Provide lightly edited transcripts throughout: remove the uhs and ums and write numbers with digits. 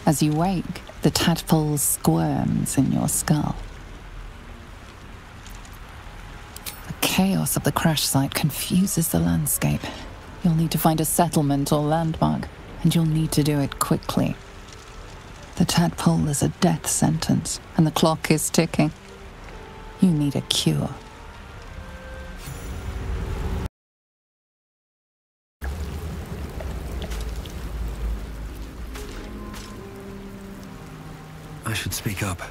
As you wake, the tadpole squirms in your skull. The chaos of the crash site confuses the landscape. You'll need to find a settlement or landmark, and you'll need to do it quickly. The tadpole is a death sentence, and the clock is ticking. You need a cure. I should speak up.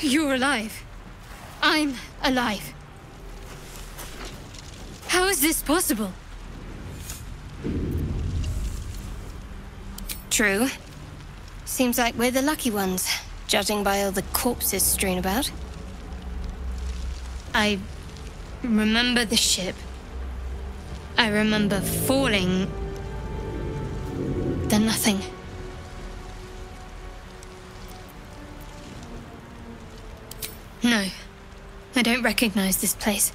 You're alive. I'm alive. How is this possible? True. Seems like we're the lucky ones, judging by all the corpses strewn about. I remember the ship. I remember falling. Then nothing. No, I don't recognize this place.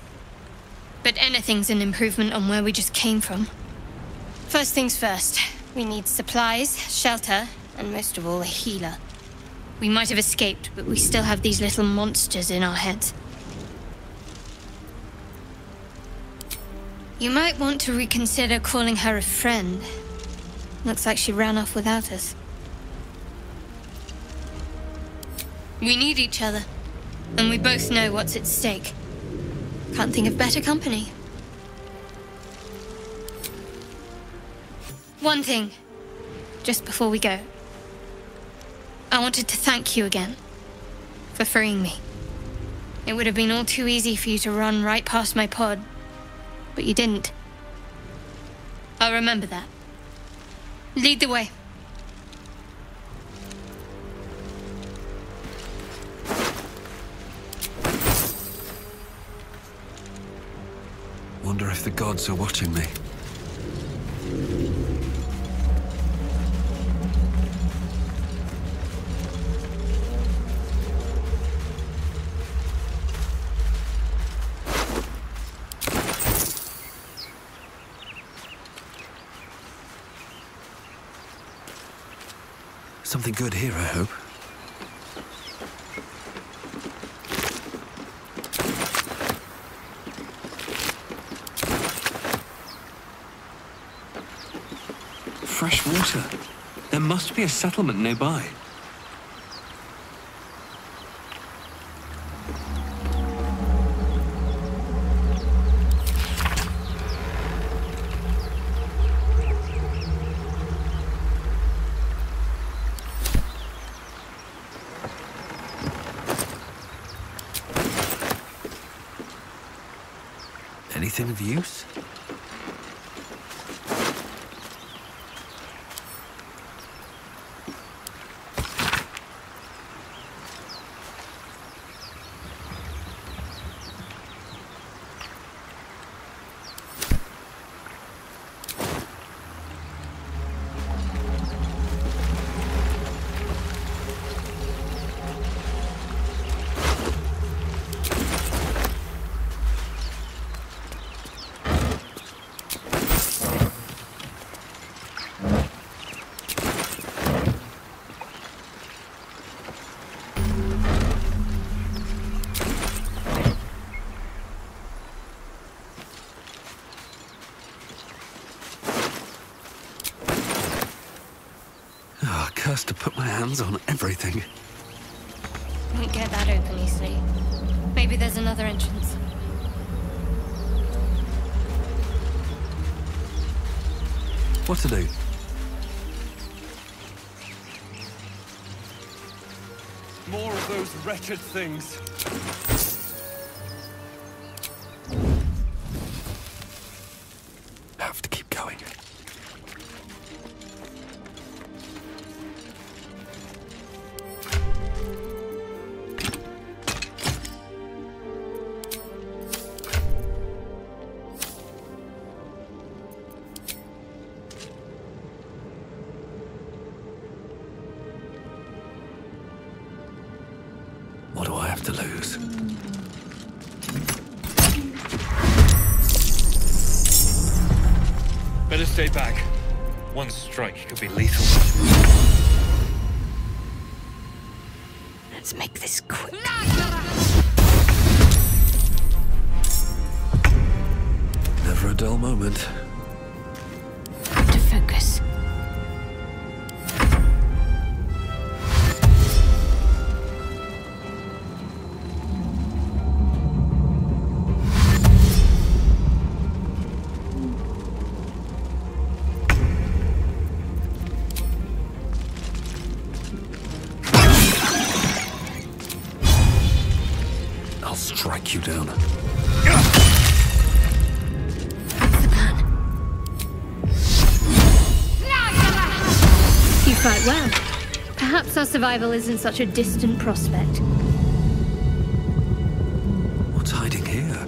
But anything's an improvement on where we just came from. First things first, we need supplies, shelter, and most of all, a healer. We might have escaped, but we still have these little monsters in our heads. You might want to reconsider calling her a friend. Looks like she ran off without us. We need each other, and we both know what's at stake. Can't think of better company. One thing, just before we go. I wanted to thank you again for freeing me. It would have been all too easy for you to run right past my pod, but you didn't. I'll remember that. Lead the way. Wonder if the gods are watching me. Something good here, I hope. Fresh water. There must be a settlement nearby. Anything of use? Cursed to put my hands on everything. Won't get that open easily. Maybe there's another entrance. What to do? More of those wretched things. Have to keep going. Stay back. One strike could be lethal. Let's make this quick. Never a dull moment. To focus. I'll strike you down. You fight well. Perhaps our survival isn't such a distant prospect. What's hiding here?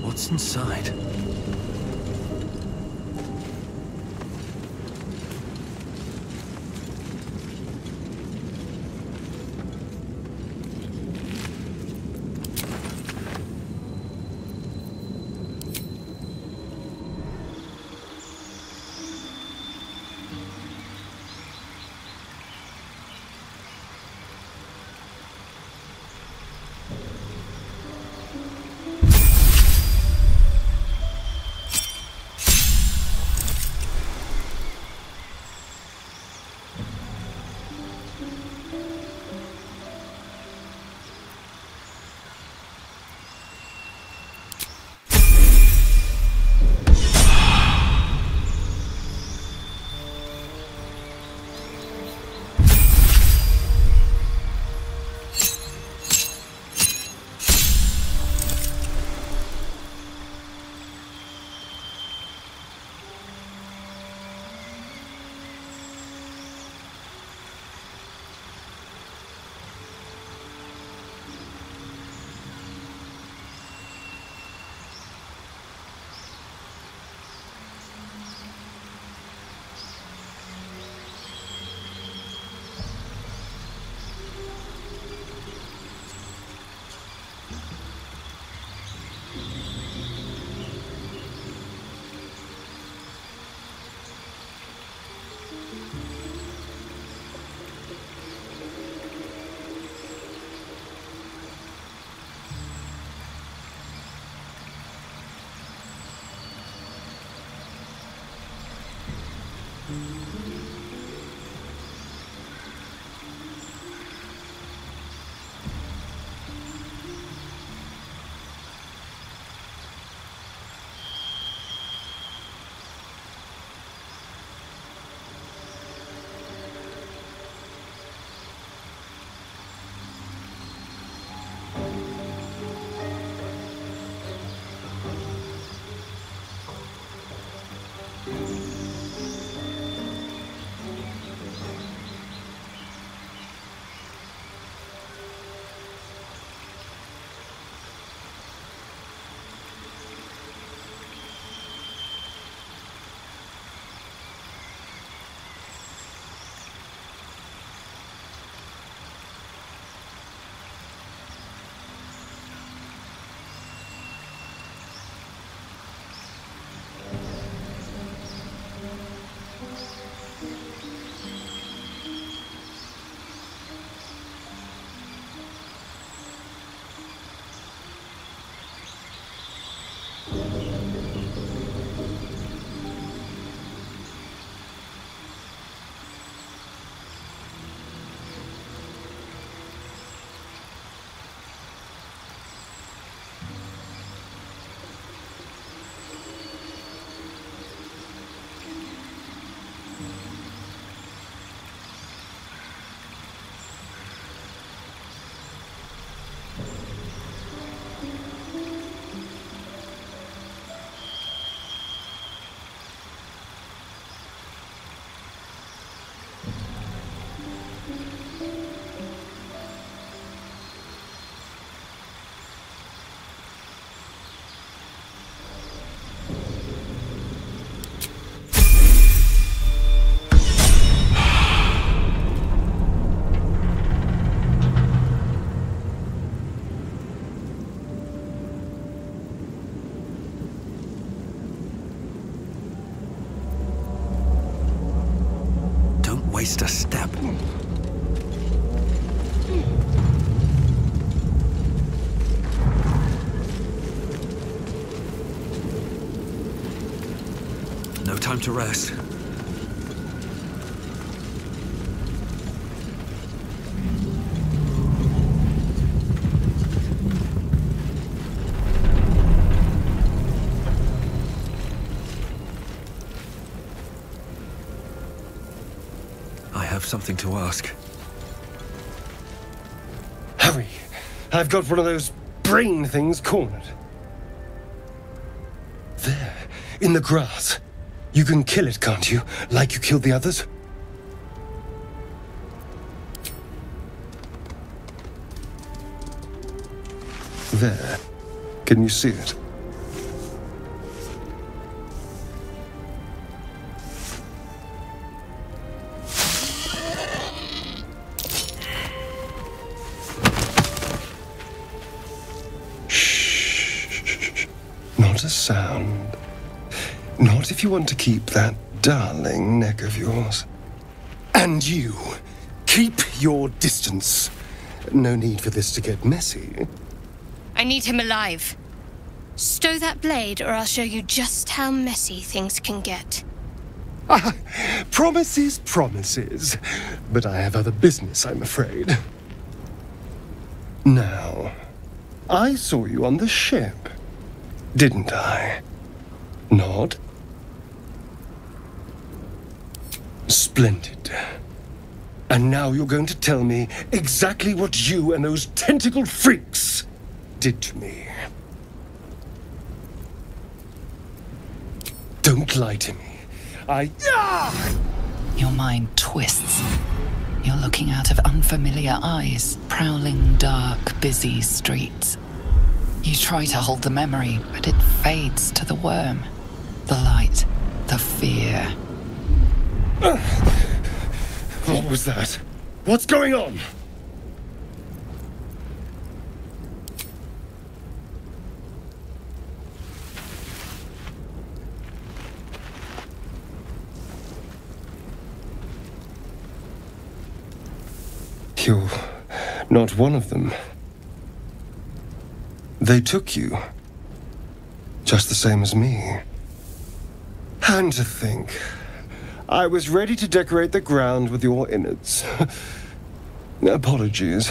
What's inside? waste a step. No time to rest. I have something to ask. Hurry! I've got one of those brain things cornered. There, in the grass. You can kill it, can't you? Like you killed the others? There. Can you see it? Shh. Not a sound. Not if you want to keep that darling neck of yours. And you, keep your distance. No need for this to get messy. I need him alive. Stow that blade, or I'll show you just how messy things can get. Promises, promises. But I have other business, I'm afraid. Now, I saw you on the ship, didn't I? Nod? Splendid. And now you're going to tell me exactly what you and those tentacled freaks did to me. Don't lie to me. Your mind twists. You're looking out of unfamiliar eyes, prowling dark, busy streets. You try to hold the memory, but it fades to the worm. The light, the fear. What was that? What's going on? You're not one of them. They took you. Just the same as me. And to think, I was ready to decorate the ground with your innards. Apologies.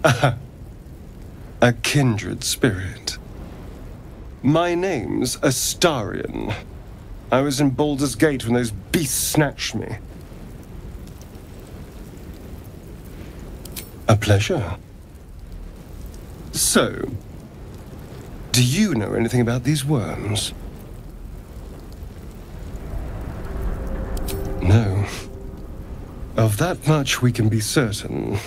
A kindred spirit. My name's Astarion. I was in Baldur's Gate when those beasts snatched me. A pleasure. So, do you know anything about these worms? No. Of that much we can be certain.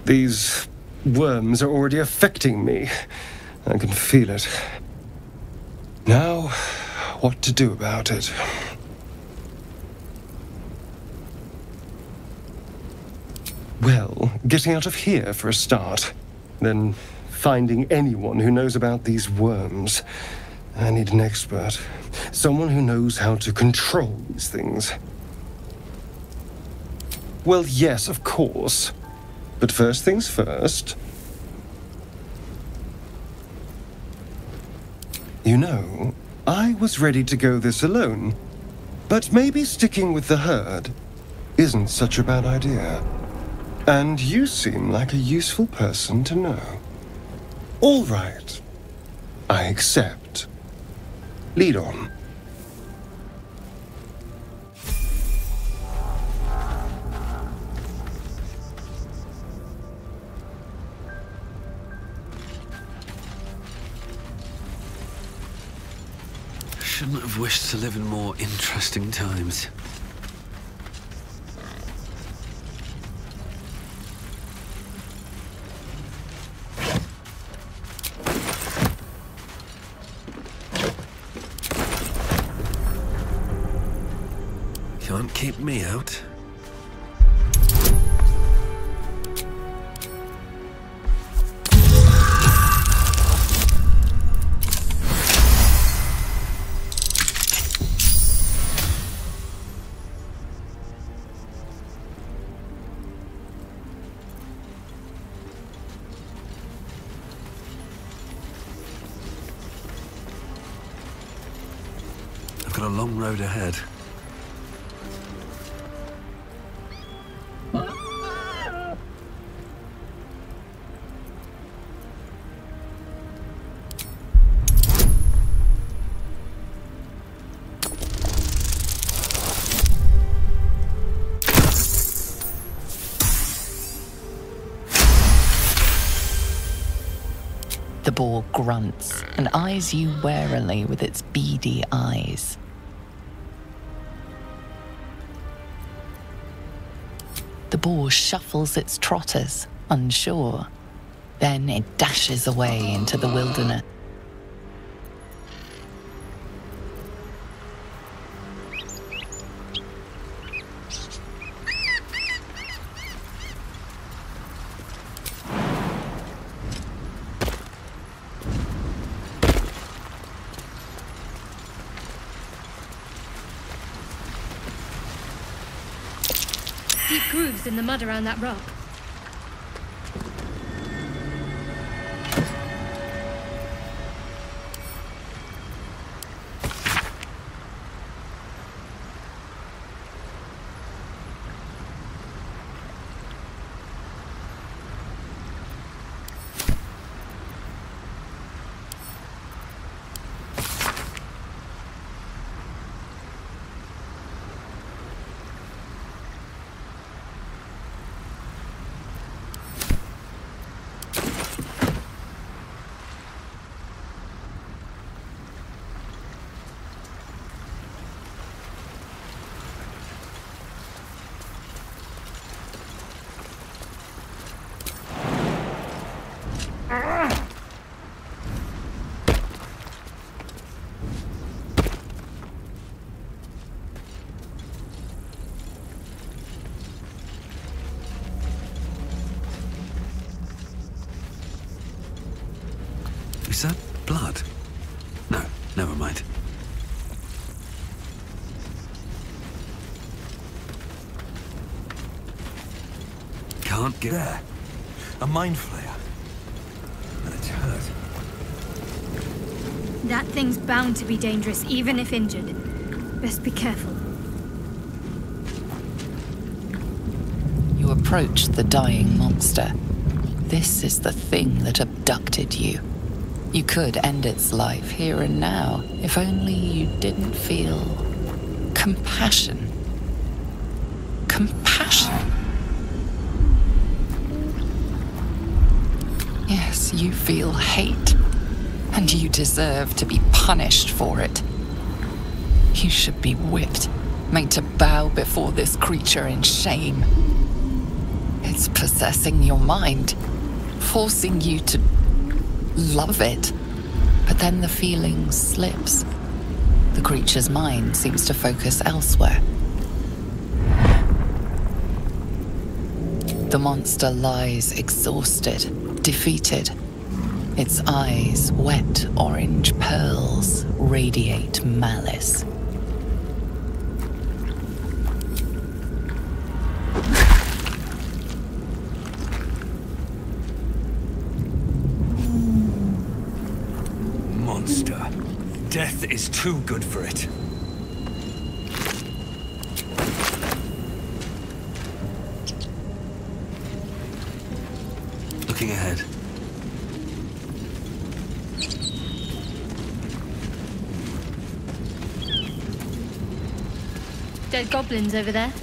These worms are already affecting me. I can feel it. Now, what to do about it? Well, getting out of here for a start. Then finding anyone who knows about these worms. I need an expert. Someone who knows how to control these things. Well, yes, of course. But first things first. You know, I was ready to go this alone. But maybe sticking with the herd isn't such a bad idea. And you seem like a useful person to know. All right. I accept. Lead on. Shouldn't have wished to live in more interesting times. Can't keep me out. got a long road ahead. The boar grunts and eyes you warily with its beady eyes. The boar shuffles its trotters, unsure. Then it dashes away into the wilderness. Deep grooves in the mud around that rock. Is that blood? No, never mind. Can't get there. A mind flayer. And it's hurt. That thing's bound to be dangerous, even if injured. Best be careful. You approach the dying monster. This is the thing that abducted you. You could end its life here and now, if only you didn't feel compassion. Compassion? Yes, you feel hate, and you deserve to be punished for it. You should be whipped, made to bow before this creature in shame. It's possessing your mind, forcing you to love it. But then the feeling slips. The creature's mind seems to focus elsewhere. The monster lies exhausted, defeated. Its eyes, wet orange pearls, radiate malice. Monster. Death is too good for it. Looking ahead. Dead goblins over there.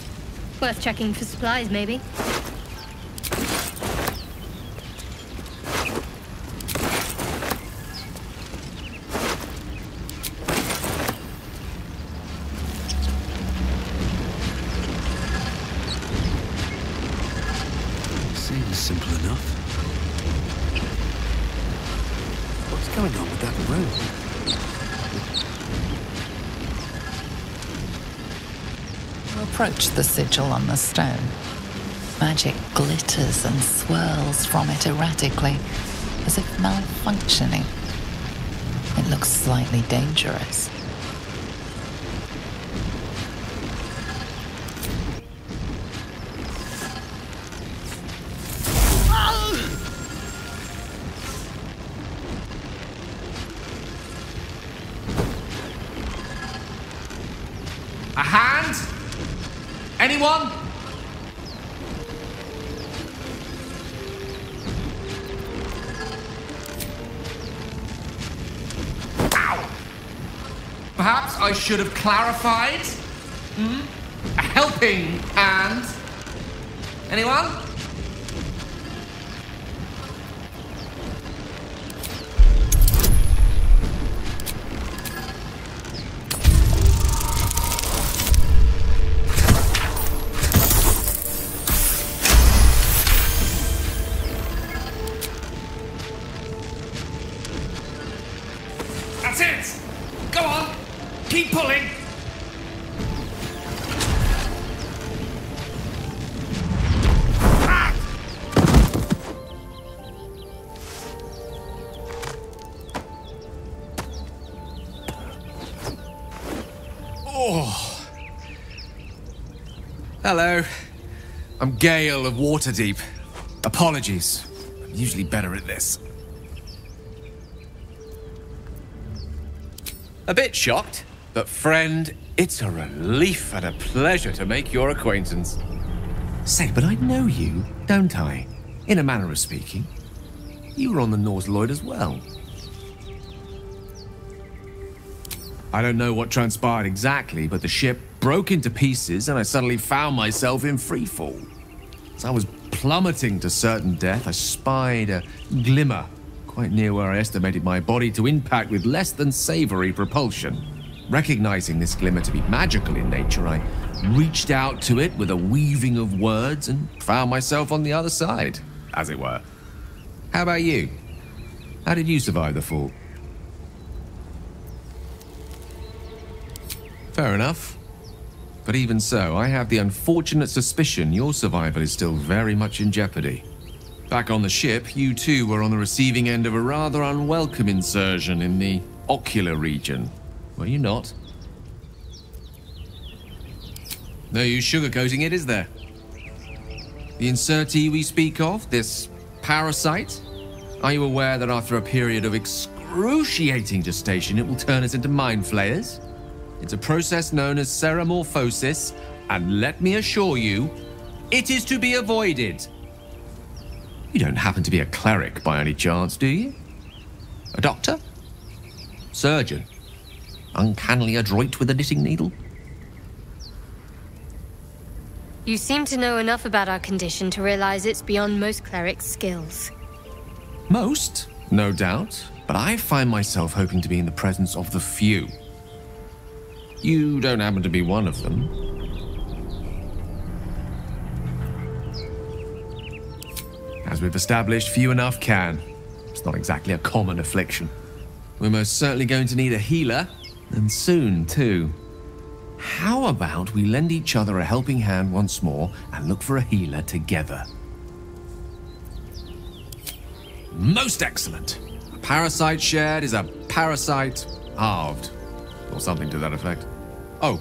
Worth checking for supplies, maybe. Seems simple enough. What's going on with that rope? You approach the sigil on the stone. Magic glitters and swirls from it erratically, as if malfunctioning. It looks slightly dangerous. A hand? Anyone? Ow! Perhaps I should have clarified? A helping hand? Anyone? That's it! Go on! Keep pulling! Oh. Hello. I'm Gale of Waterdeep. Apologies. I'm usually better at this. A bit shocked, but friend, it's a relief and a pleasure to make your acquaintance. Say, but I know you, don't I? In a manner of speaking. You were on the North Lloyd as well. I don't know what transpired exactly, but the ship broke into pieces and I suddenly found myself in freefall. As I was plummeting to certain death, I spied a glimmer quite near where I estimated my body to impact with less than savory propulsion. Recognizing this glimmer to be magical in nature, I reached out to it with a weaving of words and found myself on the other side, as it were. How about you? How did you survive the fall? Fair enough. But even so, I have the unfortunate suspicion your survival is still very much in jeopardy. Back on the ship, you too were on the receiving end of a rather unwelcome insertion in the ocular region, were you not? No use sugarcoating it, is there? The insertee we speak of, this parasite, are you aware that after a period of excruciating gestation, it will turn us into mind flayers? It's a process known as ceramorphosis, and let me assure you, it is to be avoided. You don't happen to be a cleric by any chance, do you? A doctor? Surgeon? Uncannily adroit with a knitting needle? You seem to know enough about our condition to realize it's beyond most clerics' skills. Most, no doubt, but I find myself hoping to be in the presence of the few. You don't happen to be one of them. As we've established, few enough can. It's not exactly a common affliction. We're most certainly going to need a healer, and soon too. How about we lend each other a helping hand once more and look for a healer together? Most excellent. A parasite shared is a parasite halved, or something to that effect. Oh,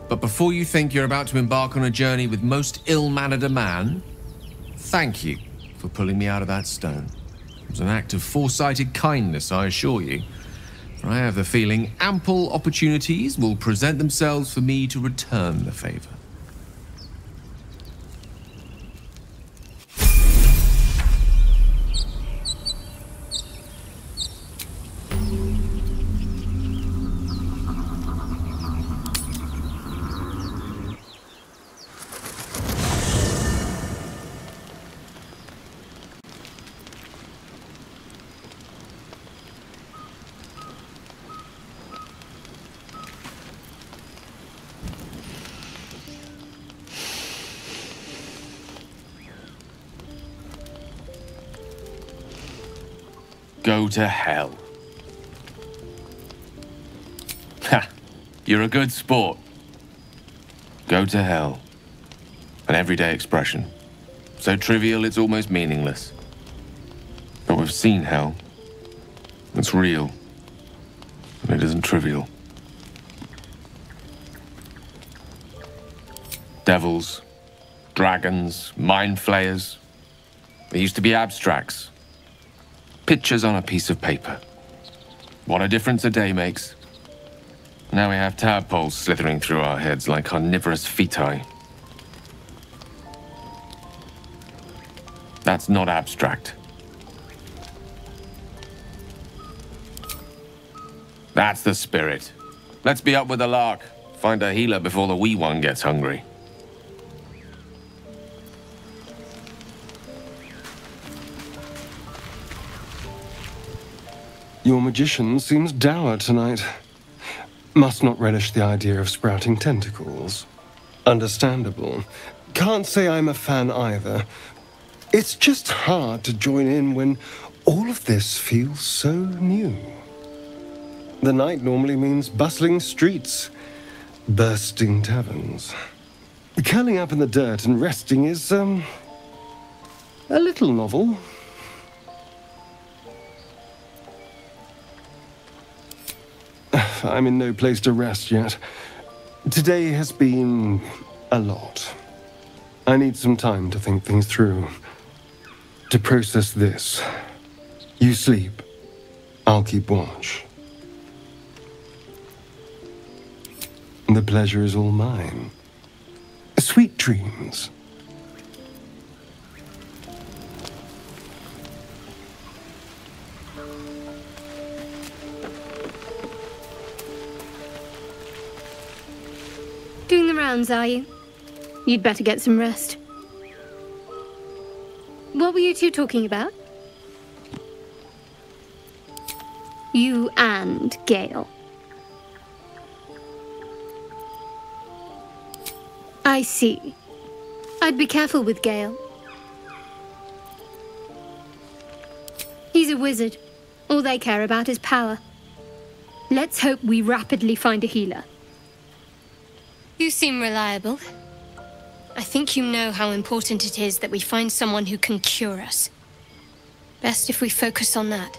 but before you think you're about to embark on a journey with most ill-mannered a man, thank you for pulling me out of that stone. It was an act of foresighted kindness, I assure you. For I have the feeling ample opportunities will present themselves for me to return the favor. Go to hell. Ha! You're a good sport. Go to hell. An everyday expression. So trivial it's almost meaningless. But we've seen hell. It's real. And it isn't trivial. Devils, dragons, mind flayers. They used to be abstracts. Pictures on a piece of paper. What a difference a day makes. Now we have tadpoles slithering through our heads like carnivorous feti. That's not abstract. That's the spirit. Let's be up with the lark. Find a healer before the wee one gets hungry. Your magician seems dour tonight. Must not relish the idea of sprouting tentacles. Understandable. Can't say I'm a fan either. It's just hard to join in when all of this feels so new. The night normally means bustling streets, bursting taverns. Curling up in the dirt and resting is, a little novel. I'm in no place to rest yet. Today has been a lot. I need some time to think things through, to process this. You sleep. I'll keep watch. The pleasure is all mine. Sweet dreams. Doing the rounds, are you? You'd better get some rest. What were you two talking about? You and Gale. I see. I'd be careful with Gale. He's a wizard. All they care about is power. Let's hope we rapidly find a healer. You seem reliable. I think you know how important it is that we find someone who can cure us. Best if we focus on that.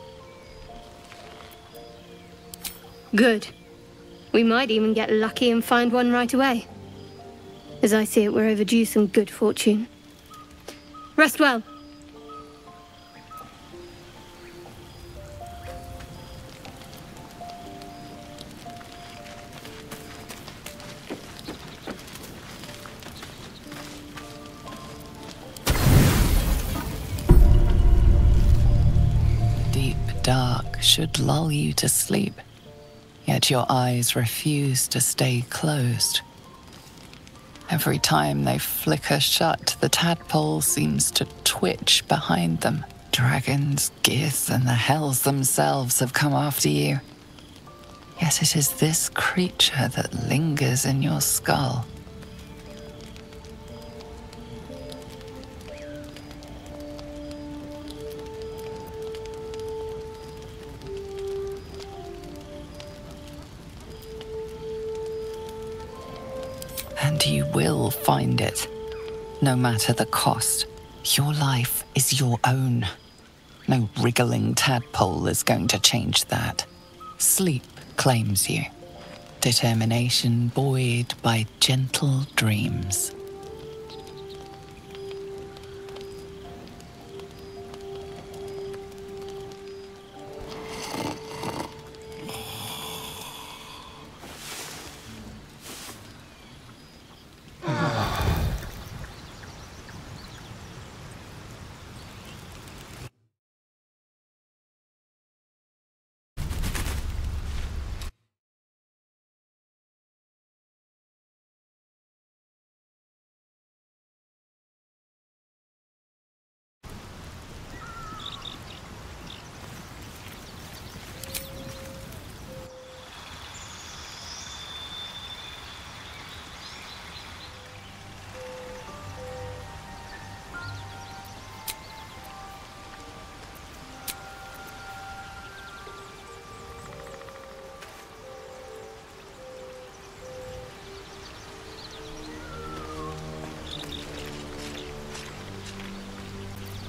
Good. We might even get lucky and find one right away. As I see it, we're overdue some good fortune. Rest well. Dark should lull you to sleep, yet your eyes refuse to stay closed. Every time they flicker shut, the tadpole seems to twitch behind them. Dragons, geese, and the hells themselves have come after you. Yet it is this creature that lingers in your skull. And you will find it, no matter the cost. Your life is your own. No wriggling tadpole is going to change that. Sleep claims you. Determination buoyed by gentle dreams.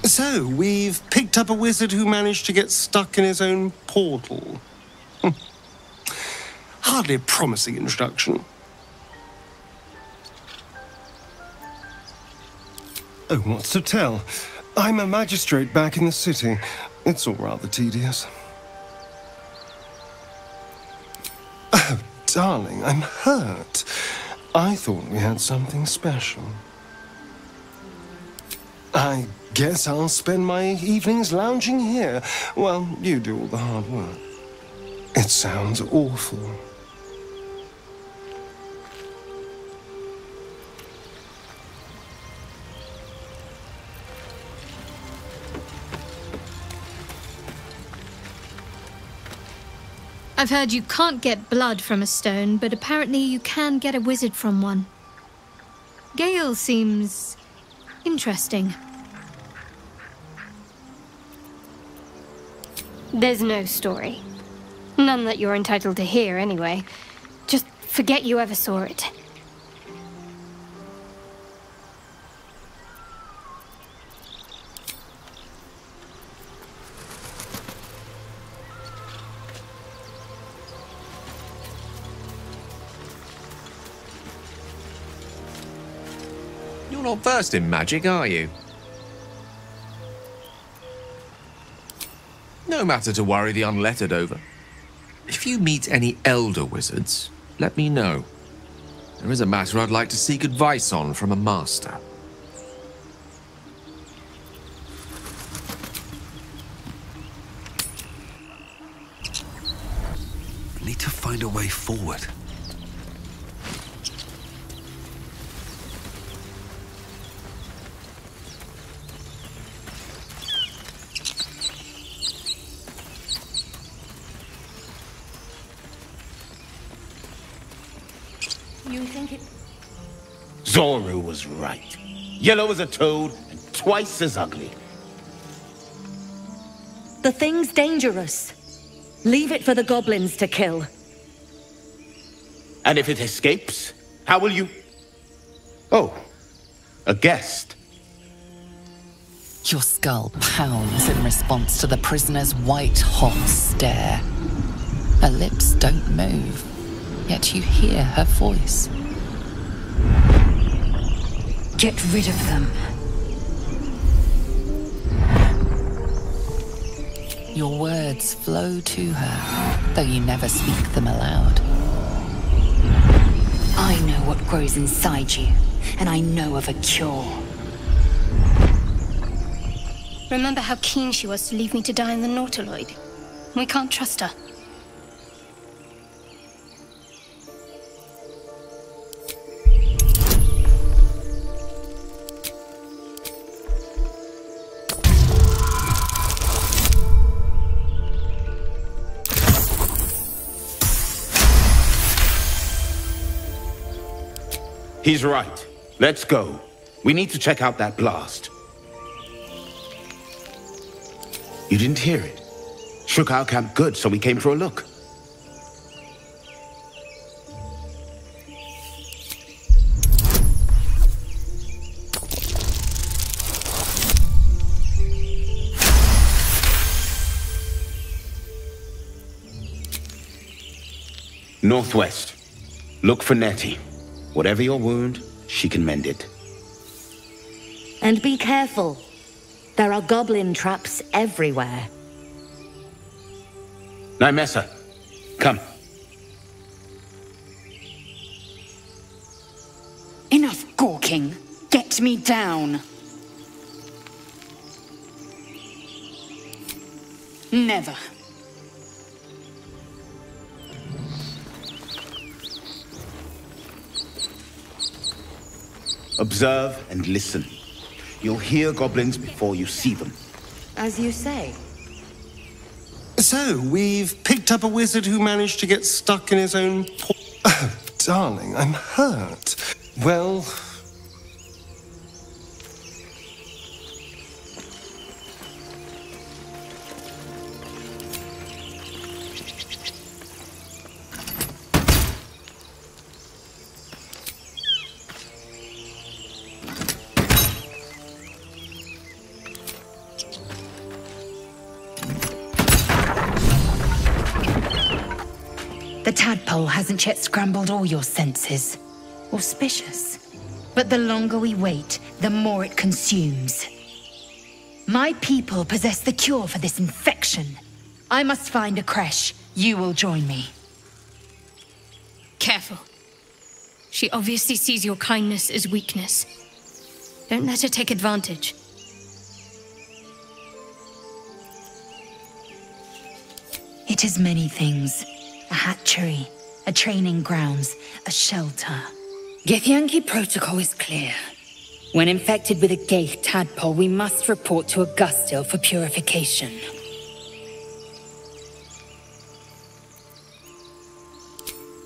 So, we've picked up a wizard who managed to get stuck in his own portal. Hardly a promising introduction. Oh, what's to tell? I'm a magistrate back in the city. It's all rather tedious. Oh, darling, I'm hurt. I thought we had something special. I guess I'll spend my evenings lounging here while you do all the hard work. It sounds awful. I've heard you can't get blood from a stone, but apparently you can get a wizard from one. Gale seems interesting. There's no story. None that you're entitled to hear, anyway. Just forget you ever saw it. You're not versed in magic, are you? No matter to worry the unlettered over. If you meet any elder wizards, let me know. There is a matter I'd like to seek advice on from a master. Need to find a way forward. You think it... Zoru was right. Yellow as a toad and twice as ugly. The thing's dangerous. Leave it for the goblins to kill. And if it escapes, how will you... Oh, a guest. Your skull pounds in response to the prisoner's white-hot stare. Her lips don't move, yet you hear her voice. Get rid of them. Your words flow to her, though you never speak them aloud. I know what grows inside you, and I know of a cure. Remember how keen she was to leave me to die in the Nautiloid? We can't trust her. He's right. Let's go. We need to check out that blast. You didn't hear it? Shook our camp good, so we came for a look. Northwest. Look for Nettie. Whatever your wound, she can mend it. And be careful. There are goblin traps everywhere. Nymessa, come. Enough gawking. Get me down. Never. Observe and listen. You'll hear goblins before you see them. As you say. So, we've picked up a wizard who managed to get stuck in his own Oh, darling, I'm hurt. Well... The tadpole hasn't yet scrambled all your senses. Auspicious. But the longer we wait, the more it consumes. My people possess the cure for this infection. I must find a creche. You will join me. careful. She obviously sees your kindness as weakness. Don't let her take advantage. It is many things. A hatchery, a training grounds, a shelter. Githyanki protocol is clear. When infected with a Gaith tadpole, we must report to Augustil for purification.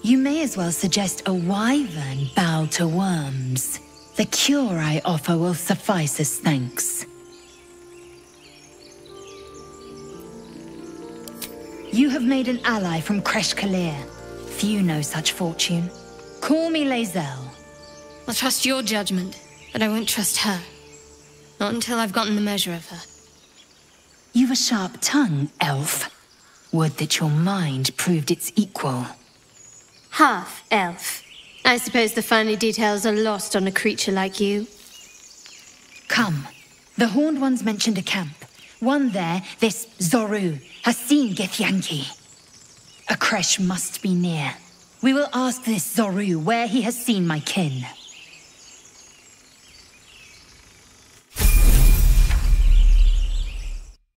You may as well suggest a wyvern bow to worms. The cure I offer will suffice as thanks. You have made an ally from Kresh Kalir. Few know such fortune. Call me Lae'zel. I'll trust your judgment, but I won't trust her. Not until I've gotten the measure of her. You've a sharp tongue, elf. Would that your mind proved its equal. Half-elf. I suppose the finer details are lost on a creature like you. Come. The Horned Ones mentioned a camp. One there, this Zorru, has seen Githyanki. A Kresh must be near. We will ask this Zorru where he has seen my kin.